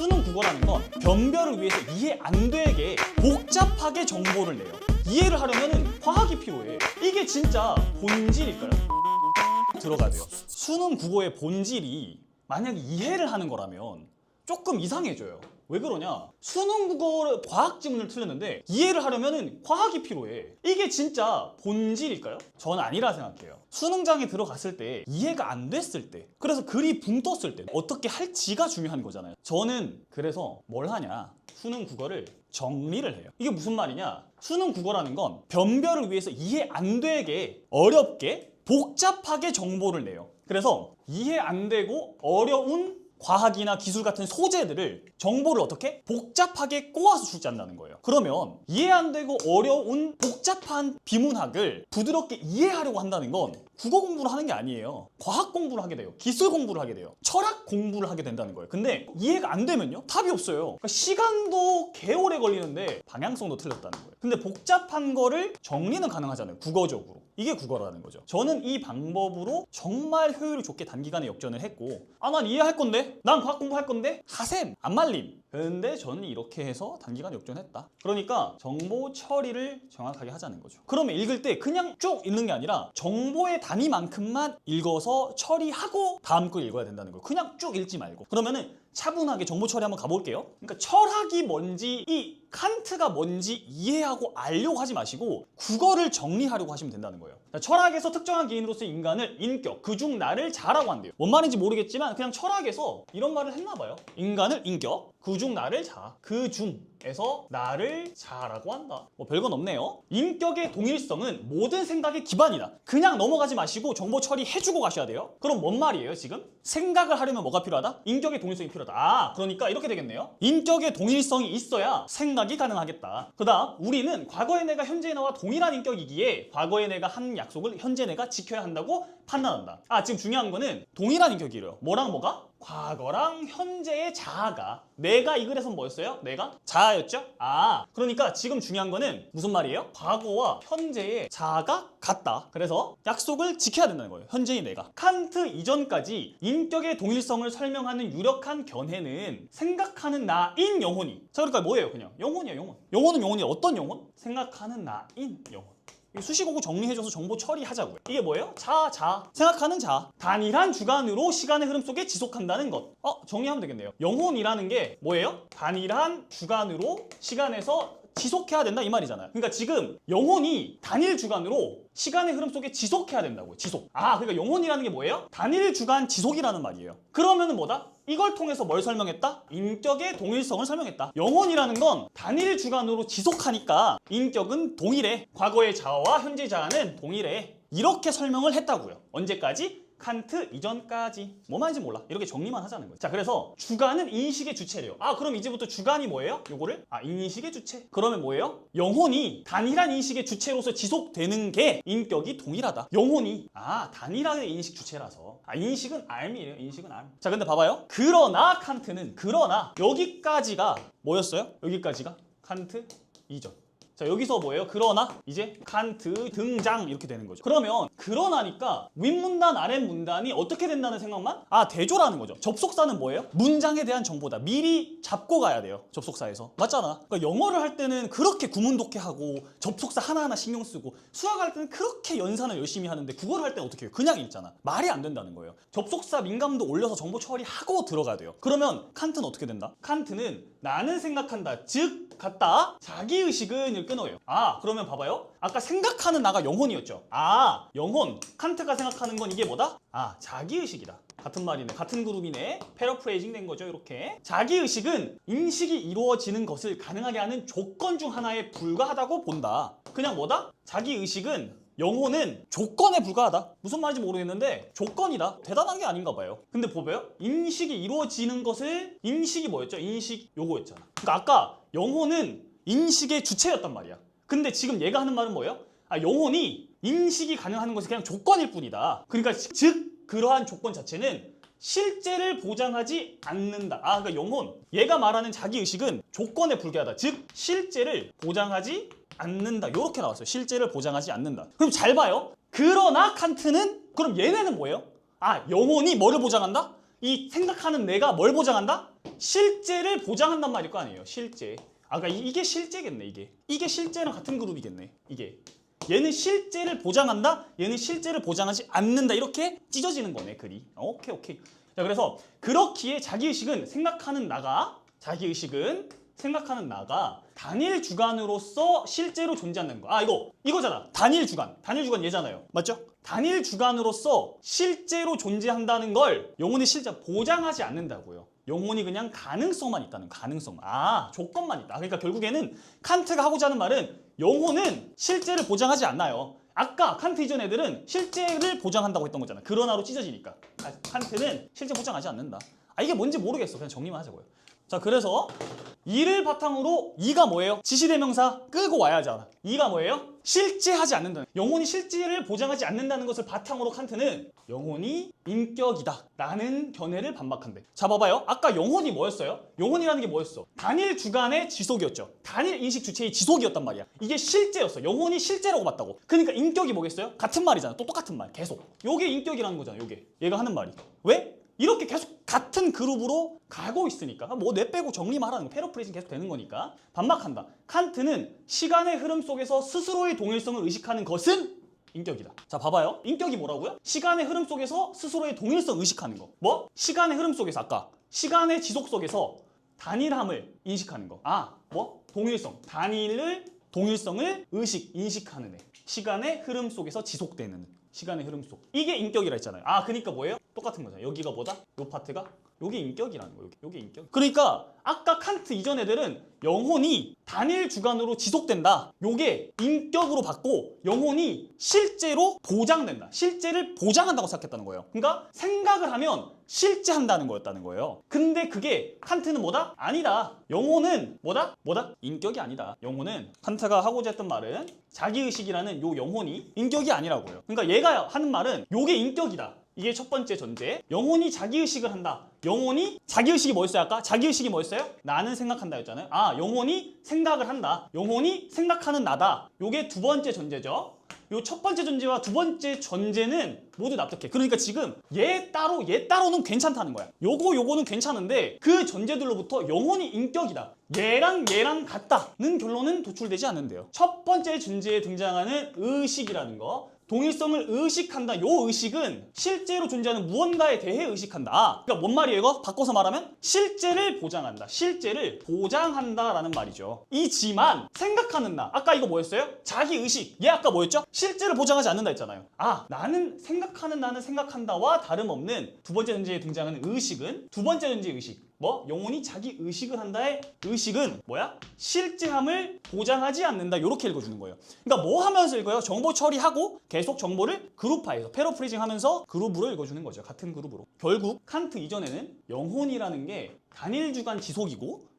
수능 국어라는 건 변별을 위해서 이해 안 되게 복잡하게 정보를 내요. 이해를 하려면 과학이 필요해. 이게 진짜 본질일까요? 들어가야 돼요. 수능 국어의 본질이 만약에 이해를 하는 거라면 조금 이상해져요. 왜 그러냐? 수능 국어 과학 지문을 틀렸는데 이해를 하려면 과학이 필요해. 이게 진짜 본질일까요? 저는 아니라 생각해요. 수능장에 들어갔을 때 이해가 안 됐을 때, 그래서 글이 붕 떴을 때 어떻게 할지가 중요한 거잖아요. 저는 그래서 뭘 하냐? 수능 국어를 정리를 해요. 이게 무슨 말이냐? 수능 국어라는 건 변별을 위해서 이해 안 되게 어렵게 복잡하게 정보를 내요. 그래서 이해 안 되고 어려운 과학이나 기술 같은 소재들을 정보를 어떻게 복잡하게 꼬아서 출제한다는 거예요. 그러면 이해 안 되고 어려운 복잡한 비문학을 부드럽게 이해하려고 한다는 건 국어 공부를 하는 게 아니에요. 과학 공부를 하게 돼요. 기술 공부를 하게 돼요. 철학 공부를 하게 된다는 거예요. 근데 이해가 안 되면요? 답이 없어요. 그러니까 시간도 개오래 걸리는데 방향성도 틀렸다는 거예요. 근데 복잡한 거를 정리는 가능하잖아요. 국어적으로. 이게 국어라는 거죠. 저는 이 방법으로 정말 효율이 좋게 단기간에 역전을 했고, 난 이해할 건데? 난 과학 공부할 건데? 하셈! 안 말림! 근데 저는 이렇게 해서 단기간 역전했다. 그러니까 정보 처리를 정확하게 하자는 거죠. 그러면 읽을 때 그냥 쭉 읽는 게 아니라 정보의 단위만큼만 읽어서 처리하고 다음 걸 읽어야 된다는 거예요. 그냥 쭉 읽지 말고. 그러면은 차분하게 정보 처리 한번 가볼게요. 그러니까 철학이 뭔지, 이 칸트가 뭔지 이해하고 알려고 하지 마시고 국어를 정리하려고 하시면 된다는 거예요. 철학에서 특정한 개인으로서의 인간을 인격, 그중 나를 자라고 한대요. 뭔 말인지 모르겠지만 그냥 철학에서 이런 말을 했나 봐요. 인간을 인격, 그중 나를 자, 그중에서 나를 자라고 한다. 뭐 별건 없네요. 인격의 동일성은 모든 생각의 기반이다. 그냥 넘어가지 마시고 정보 처리해주고 가셔야 돼요. 그럼 뭔 말이에요 지금? 생각을 하려면 뭐가 필요하다? 인격의 동일성이 필요하다. 그러니까 이렇게 되겠네요. 인격의 동일성이 있어야 생각이 가능하겠다. 그 다음 우리는 과거의 내가 현재의 나와 동일한 인격이기에 과거의 내가 한 약속을 현재 내가 지켜야 한다고 판단한다. 지금 중요한 거는 동일한 인격이래요. 뭐랑 뭐가? 과거랑 현재의 자아가. 내가 이 글에선 뭐였어요? 내가? 자아였죠? 그러니까 지금 중요한 거는 무슨 말이에요? 과거와 현재의 자아가 같다. 그래서 약속을 지켜야 된다는 거예요. 현재의 내가. 칸트 이전까지 인격의 동일성을 설명하는 유력한 견해는 생각하는 나인 영혼이. 자, 그러니까 뭐예요? 그냥 영혼이야, 영혼. 영혼은 영혼이 어떤 영혼? 생각하는 나인 영혼. 수식어고 정리해줘서 정보 처리하자고요. 이게 뭐예요? 자. 생각하는 자. 단일한 주관으로 시간의 흐름 속에 지속한다는 것. 정리하면 되겠네요. 영혼이라는 게 뭐예요? 단일한 주관으로 시간에서 지속해야 된다 이 말이잖아요. 그러니까 지금 영혼이 단일 주관으로 시간의 흐름 속에 지속해야 된다고요. 지속. 그러니까 영혼이라는 게 뭐예요? 단일 주관 지속이라는 말이에요. 그러면은 뭐다? 이걸 통해서 뭘 설명했다? 인격의 동일성을 설명했다. 영혼이라는 건 단일 주관으로 지속하니까 인격은 동일해. 과거의 자아와 현재 자아는 동일해. 이렇게 설명을 했다고요. 언제까지? 칸트 이전까지. 뭐 말인지 몰라. 이렇게 정리만 하자는 거예요. 자, 그래서 주관은 인식의 주체래요. 그럼 이제부터 주관이 뭐예요? 요거를? 인식의 주체. 그러면 뭐예요? 영혼이 단일한 인식의 주체로서 지속되는 게 인격이 동일하다. 영혼이 단일한 인식 주체라서. 인식은 알이에요. 인식은 알. 자, 근데 봐봐요. 그러나 칸트는 여기까지가 뭐였어요? 여기까지가 칸트 이전. 자, 여기서 뭐예요? 그러나 이제 칸트 등장 이렇게 되는 거죠. 그러면 그러나니까 윗문단 아랫문단이 어떻게 된다는 생각만? 대조라는 거죠. 접속사는 뭐예요? 문장에 대한 정보다. 미리 잡고 가야 돼요. 접속사에서. 맞잖아. 그러니까 영어를 할 때는 그렇게 구문독해하고 접속사 하나하나 신경 쓰고 수학을 할 때는 그렇게 연산을 열심히 하는데 국어를 할 때는 어떻게 해요? 그냥 읽잖아. 말이 안 된다는 거예요. 접속사 민감도 올려서 정보 처리하고 들어가야 돼요. 그러면 칸트는 어떻게 된다? 칸트는 나는 생각한다. 즉 같다. 자기의식은 을 끊어요. 그러면 봐봐요. 아까 생각하는 나가 영혼이었죠. 영혼. 칸트가 생각하는 건 이게 뭐다? 자기의식이다. 같은 말이네. 같은 그룹이네. 패러프레이징 된 거죠. 이렇게. 자기의식은 인식이 이루어지는 것을 가능하게 하는 조건 중 하나에 불과하다고 본다. 그냥 뭐다? 자기의식은 영혼은 조건에 불과하다. 무슨 말인지 모르겠는데 조건이다. 대단한 게 아닌가 봐요. 근데 봐봐요. 인식이 이루어지는 것을 인식이 뭐였죠? 인식 요거였잖아. 그러니까 아까 영혼은 인식의 주체였단 말이야. 근데 지금 얘가 하는 말은 뭐예요? 영혼이 인식이 가능한 것이 그냥 조건일 뿐이다. 그러니까 즉 그러한 조건 자체는 실제를 보장하지 않는다. 그러니까 영혼, 얘가 말하는 자기의식은 조건에 불과하다. 즉 실제를 보장하지 않는다. 이렇게 나왔어요. 실제를 보장하지 않는다. 그럼 잘 봐요. 그러나 칸트는 그럼 얘네는 뭐예요? 영혼이 뭐를 보장한다? 이 생각하는 내가 뭘 보장한다? 실제를 보장한단 말일 거 아니에요. 실제. 아까 이게 실제겠네. 이게 실제랑 같은 그룹이겠네. 이게 얘는 실제를 보장한다. 얘는 실제를 보장하지 않는다. 이렇게 찢어지는 거네 글이. 오케이. 자, 그래서 그렇기에 자기의식은 생각하는 나가 단일 주관으로서 실제로 존재한다는 거. 아, 이거잖아. 단일 주관 얘잖아요. 맞죠? 단일 주관으로서 실제로 존재한다는 걸 영혼이 실제 보장하지 않는다고요. 영혼이 그냥 가능성만 있다는 가능성. 조건만 있다. 그러니까 결국에는 칸트가 하고자 하는 말은 영혼은 실제를 보장하지 않나요. 아까 칸트 이전 애들은 실제를 보장한다고 했던 거잖아. 그러나로 찢어지니까. 칸트는 실제 보장하지 않는다. 이게 뭔지 모르겠어. 그냥 정리만 하자고요. 자, 그래서 이를 바탕으로 이가 뭐예요? 지시대명사 끄고 와야지 알아. 이가 뭐예요? 실제하지 않는다는, 영혼이 실제를 보장하지 않는다는 것을 바탕으로 칸트는 영혼이 인격이다 라는 견해를 반박한대. 자, 봐봐요. 아까 영혼이 뭐였어요? 영혼이라는 게 뭐였어? 단일 주관의 지속이었죠. 단일 인식 주체의 지속이었단 말이야. 이게 실제였어. 영혼이 실제라고 봤다고. 그러니까 인격이 뭐겠어요? 같은 말이잖아. 또 똑같은 말 계속. 요게 인격이라는 거잖아. 요게 얘가 하는 말이. 왜? 이렇게 계속 같은 그룹으로 가고 있으니까 뭐 뇌 빼고 정리만 하라는 거. 패러프레이징 계속 되는 거니까 반박한다. 칸트는 시간의 흐름 속에서 스스로의 동일성을 의식하는 것은 인격이다. 자, 봐봐요. 인격이 뭐라고요? 시간의 흐름 속에서 스스로의 동일성 의식하는 거. 뭐? 시간의 흐름 속에서 아까 시간의 지속 속에서 단일함을 인식하는 거. 동일성. 동일성을 인식하는 애. 시간의 흐름 속에서 지속되는 시간의 흐름 속. 이게 인격이라 했잖아요. 그러니까 뭐예요? 똑같은 거잖아요. 여기가 뭐다? 요 파트가? 요게 인격이라는 거예요. 요게 인격. 그러니까 아까 칸트 이전 애들은 영혼이 단일 주관으로 지속된다. 요게 인격으로 받고 영혼이 실제로 보장된다. 실제를 보장한다고 생각했다는 거예요. 그러니까 생각을 하면 실제한다는 거였다는 거예요. 근데 그게 칸트는 뭐다? 아니다. 영혼은 뭐다? 인격이 아니다. 영혼은 칸트가 하고자 했던 말은 자기의식이라는 요 영혼이 인격이 아니라고요. 그러니까 얘가 하는 말은 요게 인격이다. 이게 첫 번째 전제. 영혼이 자기의식을 한다. 영혼이 자기의식이 뭐였어요? 아까 자기의식이 뭐였어요? 나는 생각한다 였잖아요. 영혼이 생각을 한다. 영혼이 생각하는 나다. 요게 두 번째 전제죠. 요 첫 번째 전제와 두 번째 전제는 모두 납득해. 그러니까 지금 얘 따로는 괜찮다는 거야. 요거는 괜찮은데 그 전제들로부터 영혼이 인격이다. 얘랑 같다는 결론은 도출되지 않는데요. 첫 번째 전제에 등장하는 의식이라는 거. 동일성을 의식한다. 요 의식은 실제로 존재하는 무언가에 대해 의식한다. 그러니까 뭔 말이에요 이거? 바꿔서 말하면 실제를 보장한다. 실제를 보장한다라는 말이죠. 이지만 생각하는 나. 아까 이거 뭐였어요? 자기의식. 얘 아까 뭐였죠? 실제를 보장하지 않는다 했잖아요. 나는 생각한다와 다름없는 두 번째 전제에 등장하는 의식은 두 번째 전제의 의식. 영혼이 자기 의식을 한다의 의식은 뭐야? 실제함을 보장하지 않는다. 이렇게 읽어주는 거예요. 그러니까 뭐 하면서 읽어요? 정보 처리하고 계속 정보를 그룹화해서 패러프레이징 하면서 그룹으로 읽어주는 거죠. 같은 그룹으로. 결국 칸트 이전에는 영혼이라는 게 단일 주관 지속이고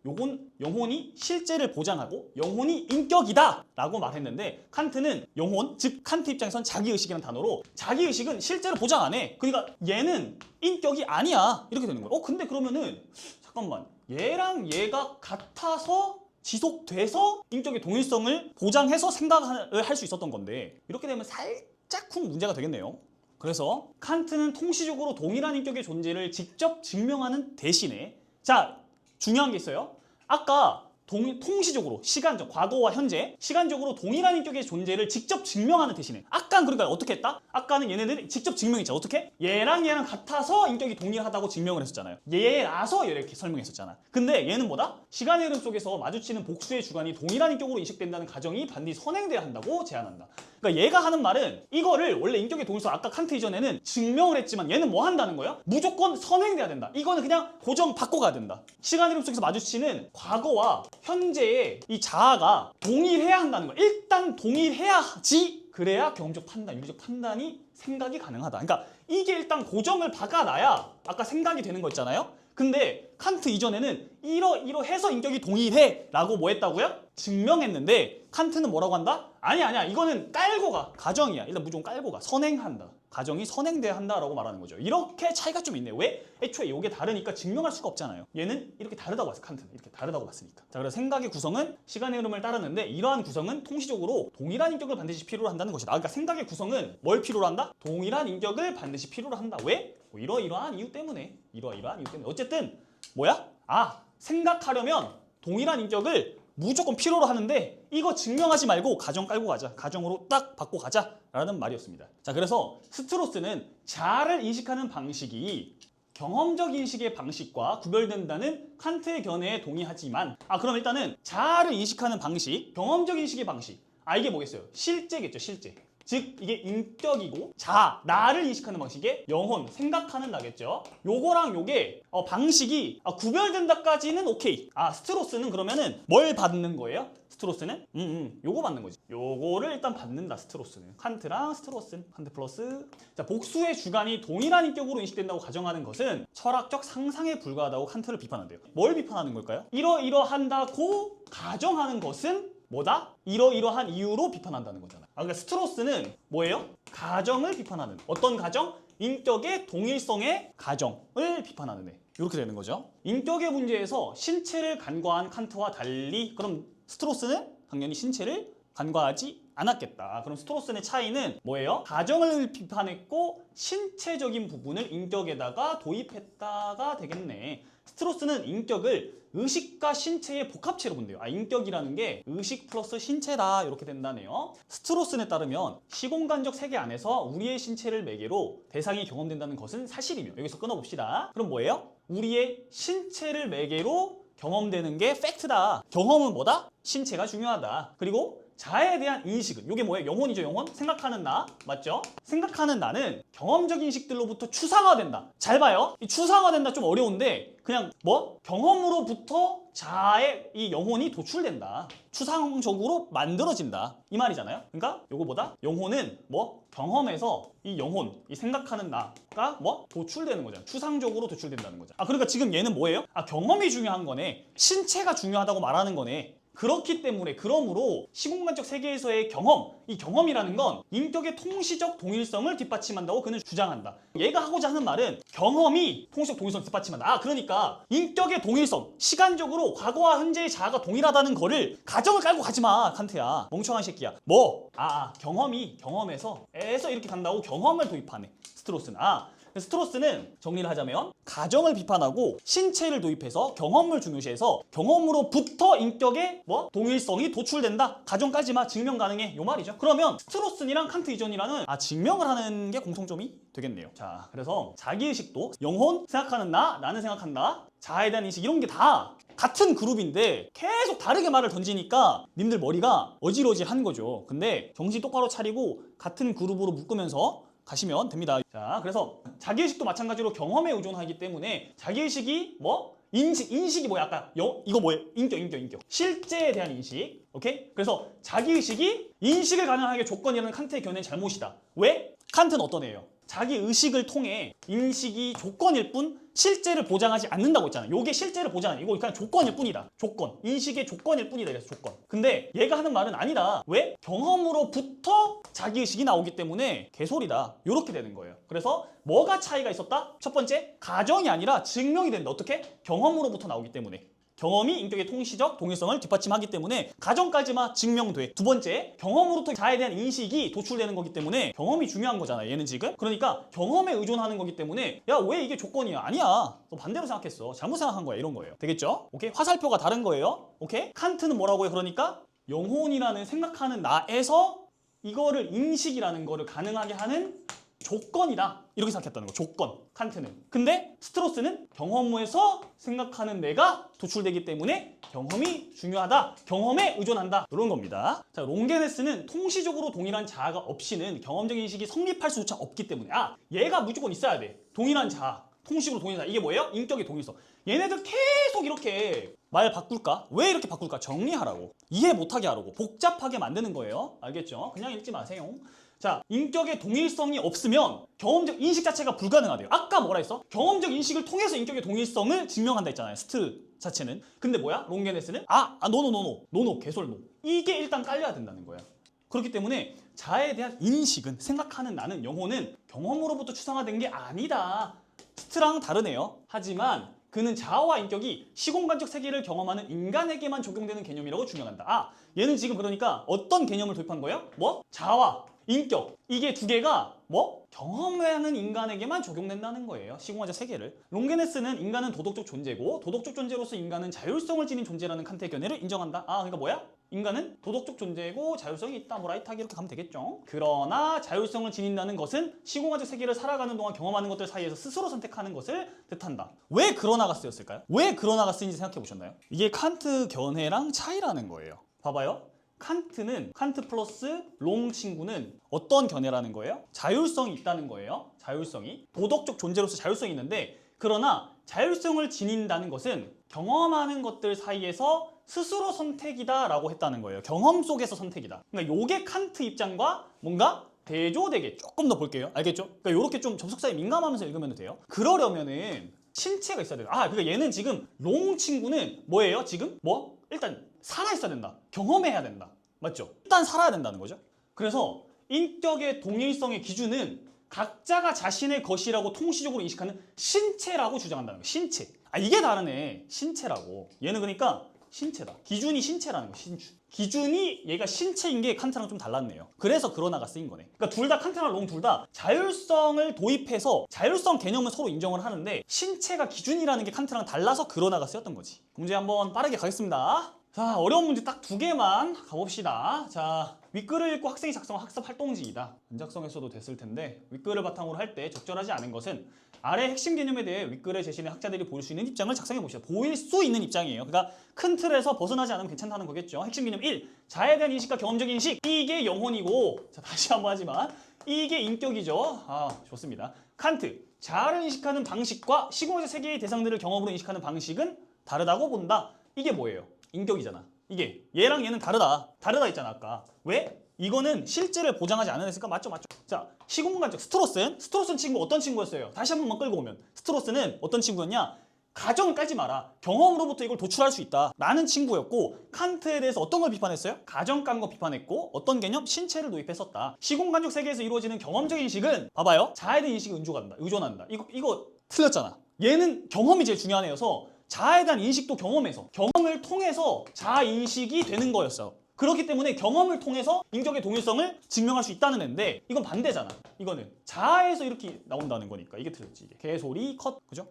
영혼이 실제를 보장하고 영혼이 인격이다 라고 말했는데 칸트는 영혼, 즉 칸트 입장에선 자기의식이라는 단어로 자기의식은 실제로 보장 안 해. 그러니까 얘는 인격이 아니야. 이렇게 되는 거예요. 근데 그러면은 잠깐만, 얘랑 얘가 같아서 지속돼서 인격의 동일성을 보장해서 생각을 할 수 있었던 건데 이렇게 되면 살짝쿵 문제가 되겠네요. 그래서 칸트는 통시적으로 동일한 인격의 존재를 직접 증명하는 대신에, 자, 중요한 게 있어요. 아까 통시적으로 시간적, 과거와 현재 시간적으로 동일한 인격의 존재를 직접 증명하는 대신에, 아까는 그러니까 어떻게 했다? 아까는 얘네들이 직접 증명했죠. 어떻게? 얘랑 같아서 인격이 동일하다고 증명을 했었잖아요. 얘라서 이렇게 설명했었잖아. 근데 얘는 뭐다? 시간의 흐름 속에서 마주치는 복수의 주관이 동일한 인격으로 인식된다는 가정이 반드시 선행돼야 한다고 제안한다. 그러니까 얘가 하는 말은 이거를 원래 인격의 동일성, 아까 칸트 이전에는 증명을 했지만 얘는 뭐 한다는 거예요? 무조건 선행돼야 된다. 이거는 그냥 고정 바꿔가야 된다. 시간 흐름 속에서 마주치는 과거와 현재의 이 자아가 동일해야 한다는 거야. 일단 동일해야지, 그래야 경험적 판단, 윤리적 판단이 생각이 가능하다. 그러니까 이게 일단 고정을 박아놔야 아까 생각이 되는 거 있잖아요. 근데 칸트 이전에는 이러해서 인격이 동일해 라고 뭐 했다고요? 증명했는데 칸트는 뭐라고 한다? 아니야 이거는 깔고 가. 가정이야. 일단 무조건 깔고 가. 선행한다. 가정이 선행돼야 한다라고 말하는 거죠. 이렇게 차이가 좀 있네요. 왜? 애초에 이게 다르니까 증명할 수가 없잖아요. 얘는 이렇게 다르다고 봤어. 칸트는 이렇게 다르다고 봤으니까. 자, 그래서 생각의 구성은 시간의 흐름을 따르는데 이러한 구성은 통시적으로 동일한 인격을 반드시 필요로 한다는 것이다. 그러니까 생각의 구성은 뭘 필요로 한다? 동일한 인격을 반드시 필요로 한다. 왜? 뭐 이러이러한 이유 때문에. 이러이러한 이유 때문에. 어쨌든 뭐야? 생각하려면 동일한 인격을 무조건 필요로 하는데 이거 증명하지 말고 가정 깔고 가자. 가정으로 딱 받고 가자라는 말이었습니다. 자, 그래서 스트로스는 자아를 인식하는 방식이 경험적 인식의 방식과 구별된다는 칸트의 견해에 동의하지만 그럼 일단은 자아를 인식하는 방식, 경험적 인식의 방식 이게 뭐겠어요? 실제겠죠, 실제. 즉 이게 인격이고 나를 인식하는 방식의 영혼, 생각하는 나겠죠. 요거랑 요게 방식이 구별된다까지는 오케이. 스트로스는 그러면은 뭘 받는 거예요? 스트로스는 요거 받는 거지. 요거를 일단 받는다. 스트로스는 칸트랑 스트로스는 칸트 플러스. 자, 복수의 주관이 동일한 인격으로 인식된다고 가정하는 것은 철학적 상상에 불과하다고 칸트를 비판한대요. 뭘 비판하는 걸까요? 이러이러한다고 가정하는 것은 뭐다? 이러이러한 이유로 비판한다는 거잖아. 그러니까 스트로스는 뭐예요? 가정을 비판하는. 어떤 가정? 인격의 동일성의 가정을 비판하는 애. 이렇게 되는 거죠. 인격의 문제에서 신체를 간과한 칸트와 달리 그럼 스트로스는 당연히 신체를 간과하지 않았겠다. 그럼 스트로스의 차이는 뭐예요? 가정을 비판했고 신체적인 부분을 인격에다가 도입했다가 되겠네. 스트로스는 인격을 의식과 신체의 복합체로 본대요. 인격이라는 게 의식 플러스 신체다 이렇게 된다네요. 스트로스에 따르면 시공간적 세계 안에서 우리의 신체를 매개로 대상이 경험된다는 것은 사실이며 여기서 끊어봅시다. 그럼 뭐예요? 우리의 신체를 매개로 경험되는 게 팩트다. 경험은 뭐다? 신체가 중요하다. 그리고 자아에 대한 인식은 이게 뭐예요? 영혼이죠, 영혼? 생각하는 나, 맞죠? 생각하는 나는 경험적 인식들로부터 추상화된다. 잘 봐요. 이 추상화된다 좀 어려운데 그냥 경험으로부터 자아의 이 영혼이 도출된다. 추상적으로 만들어진다. 이 말이잖아요. 그러니까 요거보다 영혼은 경험에서 이 영혼, 이 생각하는 나가 도출되는 거잖아. 추상적으로 도출된다는 거잖아. 그러니까 지금 얘는 뭐예요? 경험이 중요한 거네. 신체가 중요하다고 말하는 거네. 그렇기 때문에 그러므로 시공간적 세계에서의 경험, 이 경험이라는 건 인격의 통시적 동일성을 뒷받침한다고 그는 주장한다. 얘가 하고자 하는 말은 경험이 통시적 동일성을 뒷받침한다. 그러니까 인격의 동일성, 시간적으로 과거와 현재의 자아가 동일하다는 거를 가정을 깔고 가지 마, 칸트야. 멍청한 새끼야. 경험이 경험에서 이렇게 간다고 경험을 도입하네. 스트로스는. 스트로스는 정리를 하자면 가정을 비판하고 신체를 도입해서 경험을 중요시해서 경험으로부터 인격의 동일성이 도출된다. 가정까지 증명 가능해. 요 말이죠. 그러면 스트로스니랑 칸트 이전이랑은 증명을 하는 게 공통점이 되겠네요. 자, 그래서 자기의식도 영혼, 생각하는 나, 나는 생각한다, 자아에 대한 인식 이런 게 다 같은 그룹인데 계속 다르게 말을 던지니까 님들 머리가 어지러지한 거죠. 근데 정신 똑바로 차리고 같은 그룹으로 묶으면서 가시면 됩니다. 자, 그래서 자기의식도 마찬가지로 경험에 의존하기 때문에 자기의식이 인식이 뭐야? 이거 뭐예요? 인격. 실제에 대한 인식. 오케이? 그래서 자기의식이 인식을 가능하게 조건이라는 칸트의 견해는 잘못이다. 왜? 칸트는 어떤 애예요? 자기 의식을 통해 인식이 조건일 뿐 실제를 보장하지 않는다고 했잖아. 요게 실제를 보장하는 이거 그냥 조건일 뿐이다. 조건. 인식의 조건일 뿐이다. 그래서 조건. 근데 얘가 하는 말은 아니다. 왜? 경험으로부터 자기의식이 나오기 때문에 개소리다. 요렇게 되는 거예요. 그래서 뭐가 차이가 있었다? 첫 번째, 가정이 아니라 증명이 된다. 어떻게? 경험으로부터 나오기 때문에. 경험이 인격의 통시적 동일성을 뒷받침하기 때문에 가정까지만 증명돼. 두 번째, 경험으로부터 자아에 대한 인식이 도출되는 거기 때문에 경험이 중요한 거잖아, 얘는 지금. 그러니까 경험에 의존하는 거기 때문에 야, 왜 이게 조건이야? 아니야. 너 반대로 생각했어. 잘못 생각한 거야. 이런 거예요. 되겠죠? 오케이? 화살표가 다른 거예요. 오케이? 칸트는 뭐라고 해? 그러니까 영혼이라는 생각하는 나에서 이거를 인식이라는 거를 가능하게 하는 조건이다. 이렇게 생각했다는 거. 조건. 칸트는. 근데 스트로스는 경험에서 생각하는 내가 도출되기 때문에 경험이 중요하다. 경험에 의존한다. 이런 겁니다. 자, 롱게네스는 통시적으로 동일한 자아가 없이는 경험적 인식이 성립할 수조차 없기 때문에 얘가 무조건 있어야 돼. 동일한 자아. 통식으로 동일한 자아. 이게 뭐예요? 인격의 동일성. 얘네들 계속 이렇게 말 바꿀까? 왜 이렇게 바꿀까? 정리하라고. 이해 못하게 하라고. 복잡하게 만드는 거예요. 알겠죠? 그냥 읽지 마세요. 자, 인격의 동일성이 없으면 경험적 인식 자체가 불가능하대요. 아까 뭐라 했어? 경험적 인식을 통해서 인격의 동일성을 증명한다 했잖아요. 스트 자체는. 근데 뭐야? 롱게네스는 노 개솔 노. 이게 일단 깔려야 된다는 거야. 그렇기 때문에 자아에 대한 인식은, 생각하는 나는, 영혼은 경험으로부터 추상화된 게 아니다. 스트랑 다르네요. 하지만 그는 자아와 인격이 시공간적 세계를 경험하는 인간에게만 적용되는 개념이라고 주장한다. 아, 얘는 지금 그러니까 어떤 개념을 도입한 거예요? 뭐? 자아와 인격. 이게 두 개가 뭐? 경험하는 인간에게만 적용된다는 거예요. 시공간적 세계를. 롱게네스는 인간은 도덕적 존재고 도덕적 존재로서 인간은 자율성을 지닌 존재라는 칸트의 견해를 인정한다. 아, 그러니까 뭐야? 인간은 도덕적 존재고 자율성이 있다. 뭐 라이트하게 이렇게 가면 되겠죠. 그러나 자율성을 지닌다는 것은 시공간적 세계를 살아가는 동안 경험하는 것들 사이에서 스스로 선택하는 것을 뜻한다. 왜 그러나가 쓰였을까요? 왜 그러나가 쓰인지 생각해 보셨나요? 이게 칸트 견해랑 차이라는 거예요. 봐봐요. 칸트 플러스 롱 친구는 어떤 견해라는 거예요? 자율성이 있다는 거예요. 자율성이. 도덕적 존재로서 자율성이 있는데, 그러나 자율성을 지닌다는 것은 경험하는 것들 사이에서 스스로 선택이다 라고 했다는 거예요. 경험 속에서 선택이다. 그러니까 요게 칸트 입장과 뭔가 대조되게 조금 더 볼게요. 알겠죠? 그러니까 요렇게 좀 접속사에 민감하면서 읽으면 돼요. 그러려면은 신체가 있어야 돼요. 아, 그러니까 얘는 지금 롱 친구는 뭐예요? 지금 뭐? 일단 살아있어야 된다. 경험해야 된다. 맞죠? 일단 살아야 된다는 거죠. 그래서 인격의 동일성의 기준은 각자가 자신의 것이라고 통시적으로 인식하는 신체라고 주장한다는 거예요. 신체. 아, 이게 다르네. 신체라고. 얘는 그러니까 신체다. 기준이 신체라는 거. 신주. 기준이 얘가 신체인 게 칸트랑 좀 달랐네요. 그래서 그러나가 쓰인 거네. 그러니까 둘 다, 칸트랑 롱 둘 다 자율성을 도입해서 자율성 개념을 서로 인정을 하는데 신체가 기준이라는 게 칸트랑 달라서 그러나가 쓰였던 거지. 문제 한번 빠르게 가겠습니다. 자, 어려운 문제 딱 두 개만 가봅시다. 자, 윗글을 읽고 학생이 작성한 학습 활동지이다. 안 작성했어도 됐을 텐데 윗글을 바탕으로 할 때 적절하지 않은 것은 아래 핵심 개념에 대해 윗글에 제시된 학자들이 보일 수 있는 입장을 작성해 보시다. 보일 수 있는 입장이에요. 그러니까 큰 틀에서 벗어나지 않으면 괜찮다는 거겠죠. 핵심 개념 1. 자아에 대한 인식과 경험적인 인식. 이게 영혼이고, 자, 다시 한번 하지만 이게 인격이죠. 아, 좋습니다. 칸트. 자아를 인식하는 방식과 시공간적 세계의 대상들을 경험으로 인식하는 방식은 다르다고 본다. 이게 뭐예요? 인격이잖아. 이게 얘랑 얘는 다르다 했잖아 아까. 왜? 이거는 실제를 보장하지 않은 애니까 맞죠? 자, 시공간적 스트로스는 친구 어떤 친구였어요? 다시 한 번만 끌고 오면 스트로스는 어떤 친구였냐? 가정을 깔지 마라. 경험으로부터 이걸 도출할 수 있다 라는 친구였고, 칸트에 대해서 어떤 걸 비판했어요? 가정 깐 거 비판했고, 어떤 개념? 신체를 도입했었다. 시공간적 세계에서 이루어지는 경험적인 인식은 봐봐요. 자아에 대한 인식에 의존한다. 이거 틀렸잖아. 얘는 경험이 제일 중요한 애여서 자아에 대한 인식도 경험에서, 경험을 통해서 자아 인식이 되는 거였어. 그렇기 때문에 경험을 통해서 인격의 동일성을 증명할 수 있다는 애인데, 이건 반대잖아. 이거는 자아에서 이렇게 나온다는 거니까 이게 틀렸지. 이게 개소리 컷. 그죠?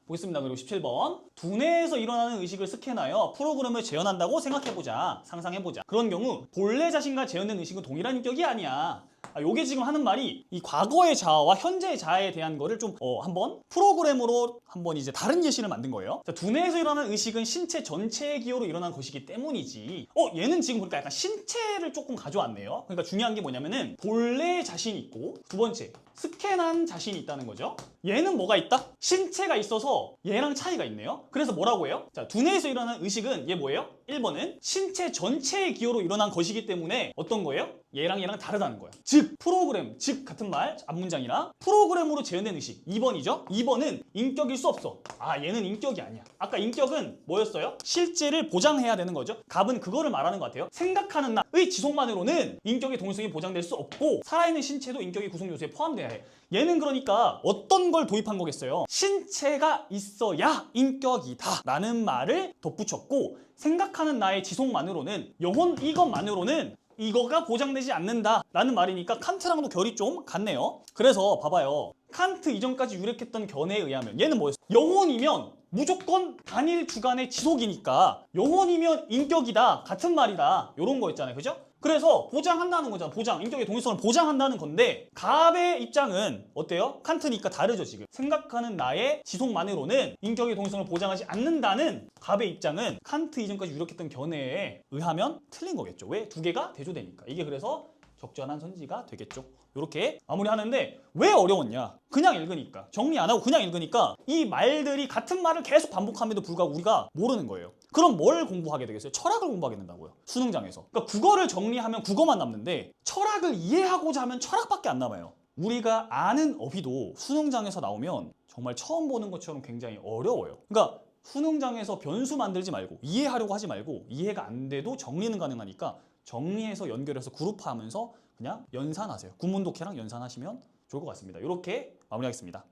보겠습니다. 그리고 17번. 두뇌에서 일어나는 의식을 스캔하여 프로그램을 재현한다고 생각해보자. 상상해보자. 그런 경우 본래 자신과 재현된 의식은 동일한 인격이 아니야. 요게 지금 하는 말이 이 과거의 자아와 현재의 자아에 대한 거를 좀 한번 프로그램으로 한번 이제 다른 예시를 만든 거예요. 자, 두뇌에서 일어나는 의식은 신체 전체의 기호로 일어난 것이기 때문이지. 얘는 지금 보니까 약간 신체를 조금 가져왔네요. 그러니까 중요한 게 뭐냐면은 본래 자신이 있고, 두 번째 스캔한 자신이 있다는 거죠. 얘는 뭐가 있다? 신체가 있어서 얘랑 차이가 있네요. 그래서 뭐라고 해요? 자, 두뇌에서 일어나는 의식은 얘 뭐예요? 1번은 신체 전체의 기호로 일어난 것이기 때문에 어떤 거예요? 얘랑 다르다는 거예요. 즉 프로그램, 즉 같은 말 앞문장이랑 프로그램으로 재현된 의식. 2번이죠. 2번은 인격일 수 없어. 아, 얘는 인격이 아니야. 아까 인격은 뭐였어요? 실제를 보장해야 되는 거죠. 갑은 그거를 말하는 것 같아요. 생각하는 나의 지속만으로는 인격의 동일성이 보장될 수 없고, 살아있는 신체도 인격의 구성 요소에 포함돼야 해. 얘는 그러니까 어떤 걸 도입한 거겠어요? 신체가 있어야 인격이다 라는 말을 덧붙였고, 생각하는 나의 지속만으로는, 영혼 이것만으로는 이거가 보장되지 않는다 라는 말이니까 칸트랑도 결이 좀 같네요. 그래서 봐봐요. 칸트 이전까지 유력했던 견해에 의하면 얘는 뭐였어? 영혼이면 무조건 단일 주간의 지속이니까 영혼이면 인격이다, 같은 말이다, 이런 거였잖아요. 그죠? 그래서 보장한다는 거잖아. 보장, 인격의 동일성을 보장한다는 건데, 갑의 입장은 어때요? 칸트니까 다르죠. 지금 생각하는 나의 지속만으로는 인격의 동일성을 보장하지 않는다는 갑의 입장은 칸트 이전까지 유력했던 견해에 의하면 틀린 거겠죠. 왜? 두 개가 대조되니까. 이게 그래서 적절한 선지가 되겠죠. 이렇게 마무리하는데 왜 어려웠냐? 그냥 읽으니까, 정리 안 하고 그냥 읽으니까 이 말들이 같은 말을 계속 반복함에도 불구하고 우리가 모르는 거예요. 그럼 뭘 공부하게 되겠어요? 철학을 공부하게 된다고요. 수능장에서. 그러니까 국어를 정리하면 국어만 남는데 철학을 이해하고자 하면 철학밖에 안 남아요. 우리가 아는 어휘도 수능장에서 나오면 정말 처음 보는 것처럼 굉장히 어려워요. 그러니까 수능장에서 변수 만들지 말고, 이해하려고 하지 말고, 이해가 안 돼도 정리는 가능하니까 정리해서 연결해서 그룹화하면서 그냥 연산하세요. 구문독해랑 연산하시면 좋을 것 같습니다. 이렇게 마무리하겠습니다.